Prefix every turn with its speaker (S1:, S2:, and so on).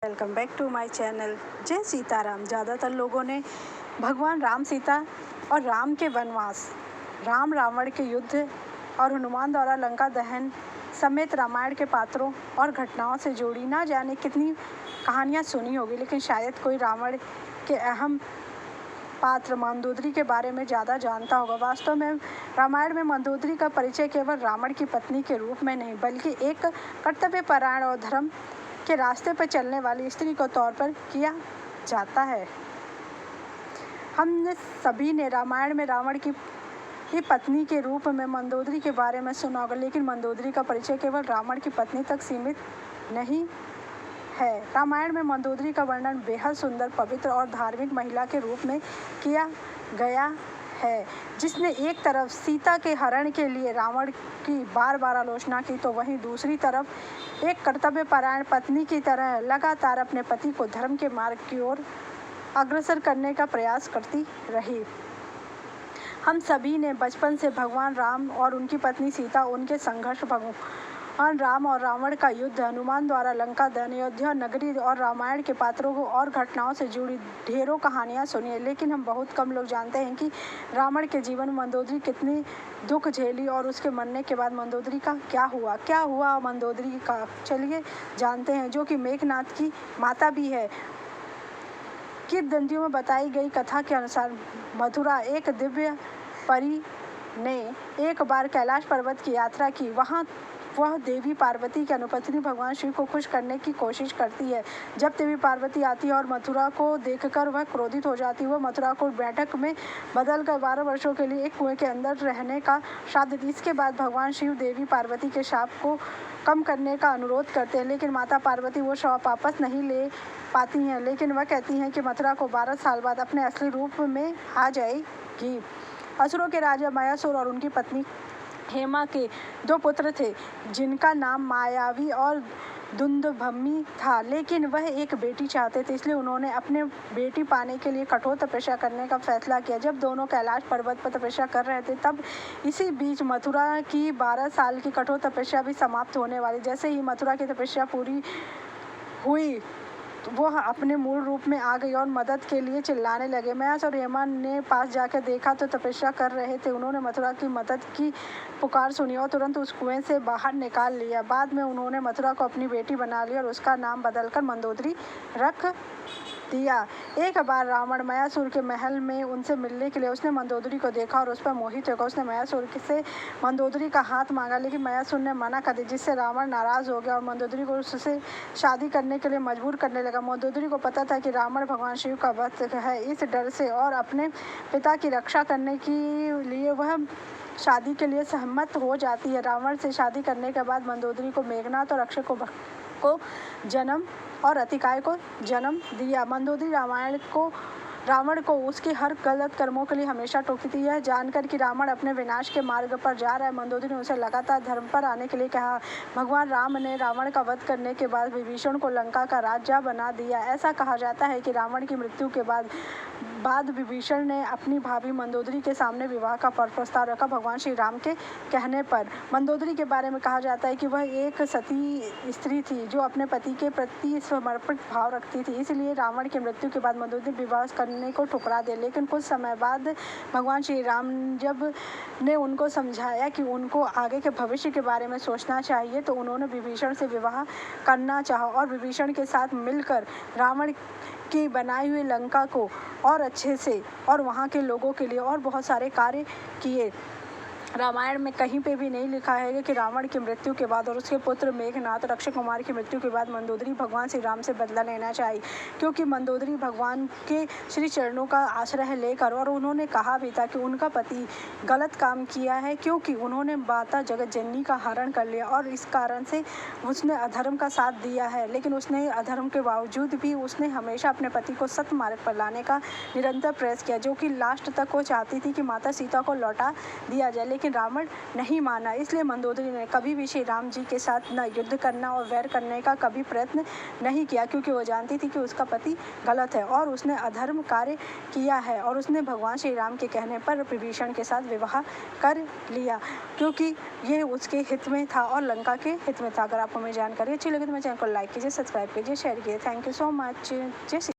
S1: Welcome back to my channel. जय सीताराम। ज़्यादातर लोगों ने भगवान राम, सीता और राम के वनवास, राम रावण के युद्ध और हनुमान द्वारा लंका दहन समेत रामायण के पात्रों और घटनाओं से जुड़ी ना जाने कितनी कहानियाँ सुनी होगी, लेकिन शायद कोई रावण के अहम पात्र मंदोदरी के बारे में ज़्यादा जानता होगा। वास्तव में रामायण में मंदोदरी का परिचय केवल रावण की पत्नी के रूप में नहीं, बल्कि एक कर्तव्यपरायण और धर्म के रास्ते पर चलने वाली स्त्री के तौर पर किया जाता है। हम सभी ने रामायण में रावण की पत्नी के रूप में मंदोदरी के बारे में सुना होगा, लेकिन मंदोदरी का परिचय केवल रावण की पत्नी तक सीमित नहीं है। रामायण में मंदोदरी का वर्णन बेहद सुंदर, पवित्र और धार्मिक महिला के रूप में किया गया है, जिसने एक तरफ सीता के हरण के लिए रावण की बार बार आलोचना की, तो वहीं दूसरी तरफ एक कर्तव्यपरायण पत्नी की तरह लगातार अपने पति को धर्म के मार्ग की ओर अग्रसर करने का प्रयास करती रही। हम सभी ने बचपन से भगवान राम और उनकी पत्नी सीता, उनके संघर्ष, भगवान राम और रावण का युद्ध, हनुमान द्वारा लंका दहन, अयोध्या नगरी और रामायण के पात्रों को और घटनाओं से जुड़ी ढेरों कहानियाँ सुनी है, लेकिन हम बहुत कम लोग जानते हैं कि रावण के जीवन में मंदोदरी कितनी दुख झेली और उसके मरने के बाद मंदोदरी का क्या हुआ मंदोदरी का। चलिए जानते हैं, जो कि मेघनाथ की माता भी है। किंवदंतियों में बताई गई कथा के अनुसार मथुरा एक दिव्य परी ने एक बार कैलाश पर्वत की यात्रा की। वहाँ वह देवी पार्वती की अनुपस्थिति भगवान शिव को खुश करने की कोशिश करती है। जब देवी पार्वती आती है और मथुरा को देखकर वह क्रोधित हो जाती है, वह मथुरा को बैठक में बदलकर 12 वर्षों के लिए एक कुएं के अंदर रहने का श्राप देती है। इसके बाद भगवान शिव देवी पार्वती के शाप को कम करने का अनुरोध करते हैं, लेकिन माता पार्वती वो श्राप वापस नहीं ले पाती हैं, लेकिन वह कहती हैं कि मथुरा को 12 साल बाद अपने असली रूप में आ जाएगी। असुरों के राजा मयासुर और उनकी पत्नी हेमा के 2 पुत्र थे, जिनका नाम मायावी और दुंदुभम्मी था, लेकिन वह एक बेटी चाहते थे, इसलिए उन्होंने अपने बेटी पाने के लिए कठोर तपस्या करने का फैसला किया। जब दोनों कैलाश पर्वत पर तपस्या कर रहे थे, तब इसी बीच मथुरा की 12 साल की कठोर तपस्या भी समाप्त होने वाली। जैसे ही मथुरा की तपस्या पूरी हुई, वह अपने मूल रूप में आ गई और मदद के लिए चिल्लाने लगे। मयास और हेमा ने पास जाकर देखा तो तपस्या कर रहे थे। उन्होंने मथुरा की मदद की पुकार सुनी और तुरंत उस कुएं से बाहर निकाल लिया। बाद में उन्होंने मथुरा को अपनी बेटी बना लिया और उसका नाम बदलकर मंदोदरी रख दिया। एक बार रावण मयासुर के महल में उनसे मिलने के लिए उसने मंदोदरी को देखा और उस पर मोहित होकर उसने मयासुर से मंदोदरी का हाथ मांगा, लेकिन मयासुर ने मना कर दिया, जिससे रावण नाराज हो गया और मंदोदरी को उससे शादी करने के लिए मजबूर करने लगा। मंदोदरी को पता था कि रावण भगवान शिव का भक्त है, इस डर से और अपने पिता की रक्षा करने के लिए वह शादी के लिए सहमत हो जाती है। रावण से शादी करने के बाद मंदोदरी को मेघनाथ और अक्षय को जन्म और अतिकाय को जन्म दिया। मंदोदरी रावण को उसके हर गलत कर्मों के लिए हमेशा टोकती थी। यह जानकर कि रावण अपने विनाश के मार्ग पर जा रहा है, मंदोदरी ने उसे लगातार धर्म पर आने के लिए कहा। भगवान राम ने रावण का वध करने के बाद विभीषण को लंका का राजा बना दिया। ऐसा कहा जाता है कि रावण की मृत्यु के बाद विभीषण ने अपनी भाभी मंदोदरी के सामने विवाह का प्रस्ताव रखा। भगवान श्री राम के कहने पर मंदोदरी के बारे में कहा जाता है कि वह एक सती स्त्री थी, जो अपने पति के प्रति समर्पित भाव रखती थी, इसलिए रावण की मृत्यु के बाद मंदोदरी विवाह करने को ठुकरा दे। लेकिन कुछ समय बाद भगवान श्री राम जब ने उनको समझाया कि उनको आगे के भविष्य के बारे में सोचना चाहिए, तो उन्होंने विभीषण से विवाह करना चाहा और विभीषण के साथ मिलकर रावण की बनाई हुई लंका को और अच्छे से और वहाँ के लोगों के लिए और बहुत सारे कार्य किए। रामायण में कहीं पे भी नहीं लिखा है कि रावण की मृत्यु के बाद और उसके पुत्र मेघनाथ और अक्षय कुमार की मृत्यु के बाद मंदोदरी भगवान श्री राम से बदला लेना चाहिए, क्योंकि मंदोदरी भगवान के श्री चरणों का आश्रय लेकर, और उन्होंने कहा भी था कि उनका पति गलत काम किया है, क्योंकि उन्होंने माता जगत जननी का हरण कर लिया और इस कारण से उसने अधर्म का साथ दिया है। लेकिन उसने अधर्म के बावजूद भी उसने हमेशा अपने पति को सत्य मार्ग पर लाने का निरंतर प्रयास किया, जो कि लास्ट तक वो चाहती थी कि माता सीता को लौटा दिया जाए। लेकिन रावण नहीं माना। इसलिए मंदोदरी ने कभी भी श्री राम जी के साथ न युद्ध करना और वैर करने का कभी प्रयत्न नहीं किया, क्योंकि वो जानती थी कि उसका पति गलत है और उसने अधर्म कार्य किया है, और उसने भगवान श्री राम के कहने पर विभीषण के साथ विवाह कर लिया, क्योंकि ये उसके हित में था और लंका के हित में था। अगर आपको मेरी जानकारी अच्छी लगी तो मेरे चैनल को लाइक कीजिए, सब्सक्राइब कीजिए, शेयर कीजिए। Thank you so much. जय श्री